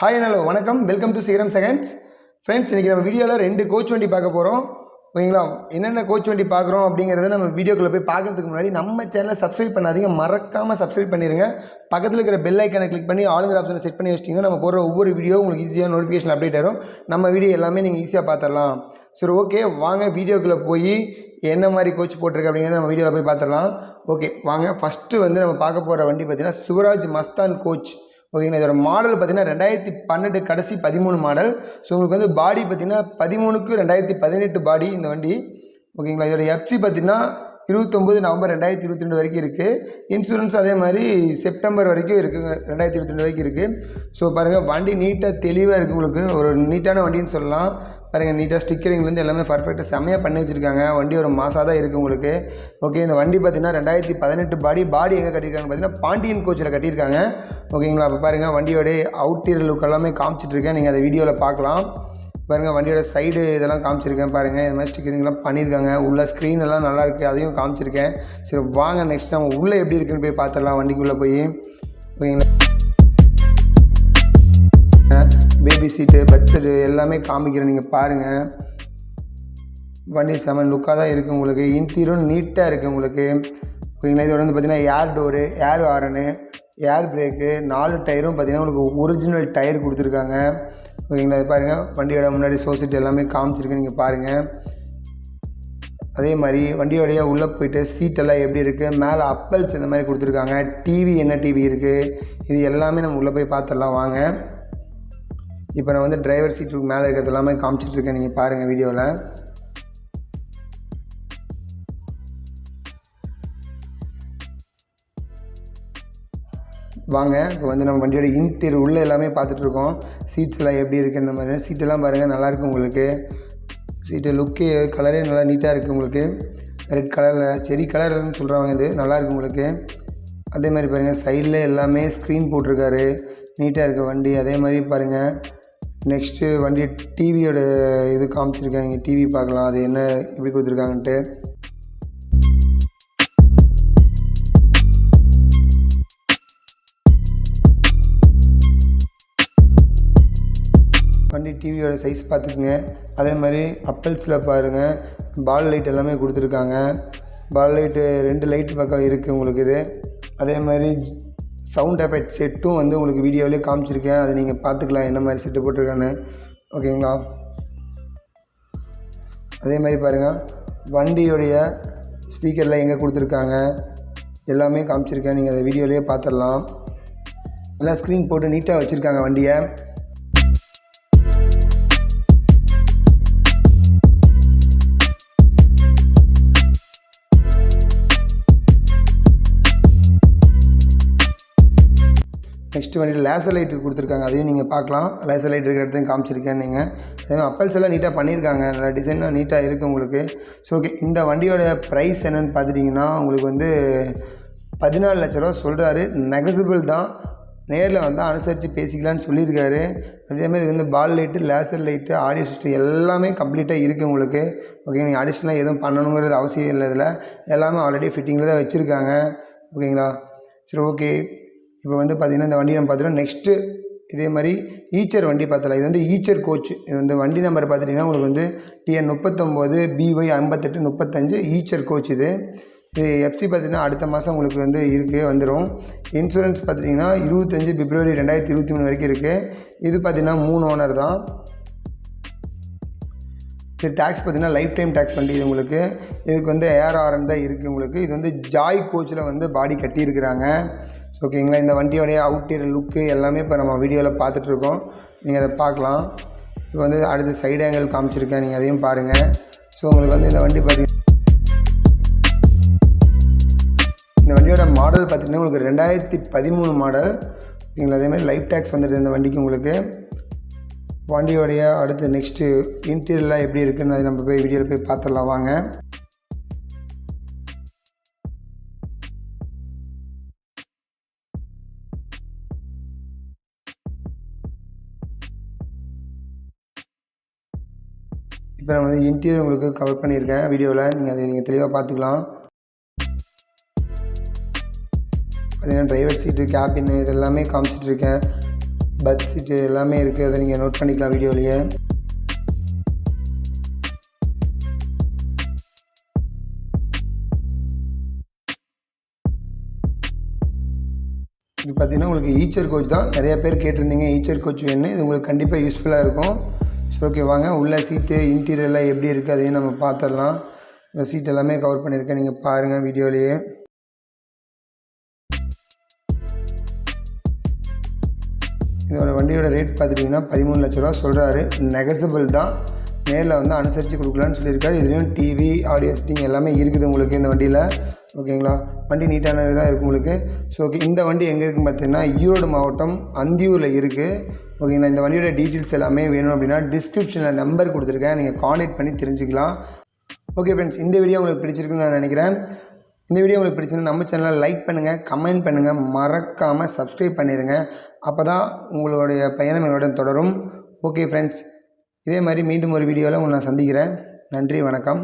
Hi hello வணக்கம், welcome to serum seconds. Friends, இன்றைக்கி நம்ம வீடியோவில் 2 கோச் வண்டி பார்க்க போகிறோம். ஓகேங்களா? என்னென்ன கோச் வண்டி பார்க்குறோம் அப்படிங்கிறத நம்ம வீடியோக்குள்ளே போய் பார்க்கறதுக்கு முன்னாடி நம்ம சேனலை சப்ஸ்கிரைப் பண்ணாதீங்க, மறக்காமல் சப்ஸ்கிரைப் பண்ணிடுங்க. பக்கத்தில் இருக்கிற பெல் ஐக்கானை கிளிக் பண்ணி ஆளுங்கிற ஆப்ஷனை செட் பண்ணி வச்சிட்டிங்கன்னா நம்ம போடுற ஒவ்வொரு வீடியோ உங்களுக்கு ஈஸியாக நோட்டிஃபிகேஷன் அப்டேட் ஆகிடும். நம்ம வீடியோ எல்லாமே நீங்கள் ஈஸியாக பார்த்துடலாம். சரி, ஓகே, வாங்க வீடியோக்குள்ளே போய் என்ன மாதிரி கோச் போட்டிருக்கு அப்படிங்கிறத நம்ம வீடியோவில் போய் பார்த்துடலாம். ஓகே, வாங்க. ஃபஸ்ட்டு நம்ம பார்க்க போகிற வண்டி பார்த்திங்கன்னா சுவராஜ் மஸ்தான் கோச். ஓகேங்களா? இதோட மாடல் பார்த்தீங்கன்னா 2012 கடைசி 13 மாடல். ஸோ உங்களுக்கு பாடி பார்த்தீங்கன்னா 13க்கு 2018 பாடி இந்த வண்டி. ஓகேங்களா? இதோட எஃப்சி பார்த்தீங்கன்னா 29 நவம்பர் 2022 வரைக்கும் இருக்குது. இன்சூரன்ஸ் அதே மாதிரி செப்டம்பர் வரைக்கும் இருக்குங்க, 2022 வரைக்கும் இருக்குது. ஸோ பாருங்கள், வண்டி நீட்டாக தெளிவாக இருக்குது. உங்களுக்கு ஒரு நீட்டான வண்டின்னு சொல்லலாம். பாருங்கள், நீட்டாக ஸ்டிக்கரிங்லேருந்து எல்லாமே பர்ஃபெக்டாக செம்மையாக பண்ணி வச்சுருக்காங்க. வண்டி ஒரு மாசாக தான் இருக்குது உங்களுக்கு. ஓகே, இந்த வண்டி பார்த்திங்கன்னா 2018 பாடி எங்கே கட்டியிருக்காங்கன்னு பார்த்தீங்கன்னா பாண்டியன் கோச்சில் கட்டியிருக்காங்க. ஓகேங்களா? அப்போ பாருங்கள், வண்டியோடைய அவுட்டீரியர் லுக் எல்லாமே காமிச்சிட்ருக்கேன், நீங்கள் அதை வீடியோவில் பார்க்கலாம். பாருங்கள், வண்டியோட சைடு இதெல்லாம் காமிச்சிருக்கேன். பாருங்கள், இது மாதிரி ஸ்டிக்கரிங்லாம் பண்ணியிருக்காங்க. உள்ள ஸ்க்ரீன் எல்லாம் நல்லாயிருக்கு, அதையும் காமிச்சிருக்கேன். சரி, வாங்க நெக்ஸ்ட் நம்ம உள்ளே எப்படி இருக்குன்னு போய் பார்த்துடலாம். வண்டிக்குள்ளே போய் ஓகேங்களா, பேபி சீட்டு, பட்ஜெட்டு எல்லாமே காமிக்கிறேன், நீங்கள் பாருங்கள். வண்டி செம லுக்காக தான் இருக்குது உங்களுக்கு. இன்டீரியரும் நீட்டாக இருக்குது உங்களுக்கு. ஓகேங்களா? இதோட பார்த்திங்கன்னா ஏர் டோரு, ஏர் ஹாரனு, ஏர் பிரேக்கு, 4 டயரும் பார்த்திங்கன்னா உங்களுக்கு ஒரிஜினல் டயர் கொடுத்துருக்காங்க. ஓகேங்களா? இது பாருங்கள், வண்டியோட முன்னாடி சோசிட்டி எல்லாமே காமிச்சிருக்கு, நீங்கள் பாருங்கள். அதே மாதிரி வண்டியோடைய உள்ளே போய்ட்டு சீட்டெல்லாம் எப்படி இருக்குது, மேலே அப்பல்ஸ் இந்த மாதிரி கொடுத்துருக்காங்க. டிவி என்ன டிவி இருக்குது, இது எல்லாமே நம்ம உள்ளே போய் பார்த்துடலாம் வாங்க. இப்போ நான் டிரைவர் சீட்டுக்கு மேலே இருக்கிறது எல்லாமே காமிச்சிட்ருக்கேன், நீங்கள் பாருங்கள் வீடியோவில். வாங்க, இப்போ நம்ம வண்டியோட இன்டீரியர் உள்ளே எல்லாமே பார்த்துட்ருக்கோம். சீட்ஸ் எல்லாம் எப்படி இருக்குது, இந்த மாதிரி சீட்டெல்லாம் பாருங்கள், நல்லாயிருக்கு உங்களுக்கு. சீட்டு லுக்கு கலரே நல்லா நீட்டாக இருக்குது உங்களுக்கு. ரெட் கலரில் செரி கலர்னு சொல்கிறாங்க, இது நல்லாயிருக்கு உங்களுக்கு. அதே மாதிரி பாருங்கள், சைடில் எல்லாமே ஸ்க்ரீன் போட்டிருக்காரு, நீட்டாக இருக்குது வண்டி. அதே மாதிரி பாருங்கள், நெக்ஸ்ட்டு வண்டி டிவியோட இது காமிச்சிருக்கேன், நீங்கள் டிவி பார்க்கலாம், அது என்ன எப்படி கொடுத்துருக்காங்கன்ட்டு. வண்டி டிவியோட சைஸ் பார்த்துக்குங்க. அதே மாதிரி அப்பல்ஸில் பாருங்கள், பால் லைட் எல்லாமே கொடுத்துருக்காங்க. பால் லைட்டு 2 லைட் பக்கம் இருக்குது உங்களுக்கு. இது அதே மாதிரி சவுண்ட் எஃபெக்ட் செட்டும் உங்களுக்கு வீடியோவிலே காமிச்சிருக்கேன், அதை நீங்கள் பார்த்துக்கலாம் என்ன மாதிரி செட்டு போட்டிருக்கான்னு. ஓகேங்களா? அதே மாதிரி பாருங்கள், வண்டியோடைய ஸ்பீக்கரில் எங்கே கொடுத்துருக்காங்க எல்லாமே காமிச்சிருக்கேன், நீங்கள் அதை வீடியோவிலே பார்த்துடலாம். எல்லாம் ஸ்க்ரீன் போட்டு நீட்டாக வச்சுருக்காங்க வண்டியை. நெக்ஸ்ட்டு வண்டியில் லேசர் லைட்டு கொடுத்துருக்காங்க, அதையும் நீங்கள் பார்க்கலாம். லேசர் லைட் இருக்கிற இடத்தையும் காமிச்சிருக்கேன் நீங்கள். அதே மாதிரி அப்பல்ஸ் எல்லாம் நீட்டாக பண்ணியிருக்காங்க, நல்லா டிசைனாக நீட்டாக இருக்குது உங்களுக்கு. ஸோ ஓகே, இந்த வண்டியோட ப்ரைஸ் என்னென்னு பார்த்துட்டிங்கன்னா உங்களுக்கு 14 லட்ச ரூபா சொல்கிறாரு. நெகசிபிள் தான், நேரில் வந்தால் அனுசரித்து பேசிக்கலான்னு சொல்லியிருக்காரு. அதேமாதிரி இது ball light, laser light, audio system எல்லாமே கம்ப்ளீட்டாக இருக்குது உங்களுக்கு. ஓகே, நீங்கள் அடிஷ்னலாக எதுவும் பண்ணணுங்கிறது அவசியம் இல்லை. இதில் எல்லாமே ஆல்ரெடி ஃபிட்டிங்கில் தான் வச்சுருக்காங்க. ஓகேங்களா? சரி, ஓகே. இப்போ பார்த்திங்கன்னா இந்த வண்டி நம்ம பார்த்துட்டோம். நெக்ஸ்ட்டு இதே மாதிரி ஈச்சர் வண்டி பார்த்தலாம். இது ஈச்சர் கோச். இது வண்டி நம்பர் பார்த்துட்டிங்கன்னா உங்களுக்கு TN 39 BY 58 35 ஈச்சர் கோச். இது எஃப்சி பார்த்திங்கன்னா அடுத்த மாதம் உங்களுக்கு இருக்குது, வந்துடும். இன்சூரன்ஸ் பார்த்துட்டிங்கன்னா 25 பிப்ரவரி 2023 வரைக்கும் இருக்குது. இது பார்த்திங்கன்னா 3 ஓனர் தான். இது டேக்ஸ் பார்த்திங்கன்னா லைஃப் டைம் டேக்ஸ் வண்டி. இது உங்களுக்கு இதுக்கு ஏர் ஆர்என் தான் இருக்குது உங்களுக்கு. இது ஜாய் கோச்சில் பாடி கட்டியிருக்கிறாங்க. ஓகேங்களா? இந்த வண்டியோடைய அவுட்டீரியர் லுக்கு எல்லாமே இப்போ நம்ம வீடியோவில் பார்த்துட்ருக்கோம், நீங்கள் அதை பார்க்கலாம். இப்போ அடுத்து சைடு ஆங்கிள் காமிச்சிருக்கேன், நீங்கள் அதையும் பாருங்கள். ஸோ உங்களுக்கு இந்த வண்டி இந்த வண்டியோட மாடல் பார்த்திங்கன்னா உங்களுக்கு 2013 மாடல். ஓகேங்களா? அதேமாதிரி லைஃப் டேக்ஸ் வந்துடுது இந்த வண்டிக்கு உங்களுக்கு. வண்டியோடைய அடுத்து நெக்ஸ்ட்டு இன்டீரியர்லாம் எப்படி இருக்குன்னு அதை நம்ம போய் வீடியோவில் போய் பார்த்துடலாம் வாங்க. இப்போ நான் இன்டீரியர் உங்களுக்கு கவர் பண்ணியிருக்கேன் வீடியோவில், நீங்கள் அதை தெளிவாக பார்த்துக்கலாம். பார்த்தீங்கன்னா டிரைவர் சீட்டு, கேபின்னு இது எல்லாமே காமிச்சிட்ருக்கேன். பஸ் சீட்டு எல்லாமே இருக்குது, அதை நீங்கள் நோட் பண்ணிக்கலாம் வீடியோலேயே. இது பார்த்திங்கன்னா உங்களுக்கு ஈச்சர் கோச் தான். நிறைய பேர் கேட்டிருந்தீங்க ஈச்சர் கோச் வேணும்னு. இது உங்களுக்கு கண்டிப்பாக யூஸ்ஃபுல்லாக இருக்கும். ஸோ ஓகே, வாங்க உள்ள சீட்டு இன்டீரியர்லாம் எப்படி இருக்குது அதையும் நம்ம பார்த்துடலாம். இந்த சீட் எல்லாமே கவர் பண்ணியிருக்கேன், நீங்கள் பாருங்கள் வீடியோலேயே. இதோட வண்டியோட ரேட் பார்த்துட்டிங்கன்னா 13 லட்ச ரூபா சொல்கிறாரு. நெகசபிள் தான், நேரில் வந்து அனுசரித்து கொடுக்கலான்னு சொல்லியிருக்காரு. இதுலேயும் டிவி, ஆடியோ செட்டிங் எல்லாமே இருக்குது உங்களுக்கு இந்த வண்டியில். ஓகேங்களா, வண்டி நீட்டானது தான் இருக்குது உங்களுக்கு. ஸோ ஓகே, இந்த வண்டி எங்கே இருக்குன்னு பார்த்தீங்கன்னா ஈரோடு மாவட்டம் அந்தியூரில் இருக்குது. ஓகேங்களா, இந்த வண்டியோட டீட்டெயில்ஸ் எல்லாமே வேணும் அப்படின்னா டிஸ்கிரிப்ஷனில் நம்பர் கொடுத்துருக்கேன், நீங்கள் கான்டாக்ட் பண்ணி தெரிஞ்சுக்கலாம். ஓகே ஃப்ரெண்ட்ஸ், இந்த வீடியோ உங்களுக்கு பிடிச்சிருக்குன்னு நான் நினைக்கிறேன். இந்த வீடியோ உங்களுக்கு பிடிச்சிருந்தா நம்ம சேனலை லைக் பண்ணுங்கள், கமெண்ட் பண்ணுங்கள், மறக்காமல் சப்ஸ்கிரைப் பண்ணிடுங்க. அப்போ தான் உங்களுடைய பயணம் எங்களுடன் தொடரும். ஓகே ஃப்ரெண்ட்ஸ், இதே மாதிரி மீண்டும் ஒரு வீடியோவில் உங்களை நான் சந்திக்கிறேன். நன்றி, வணக்கம்.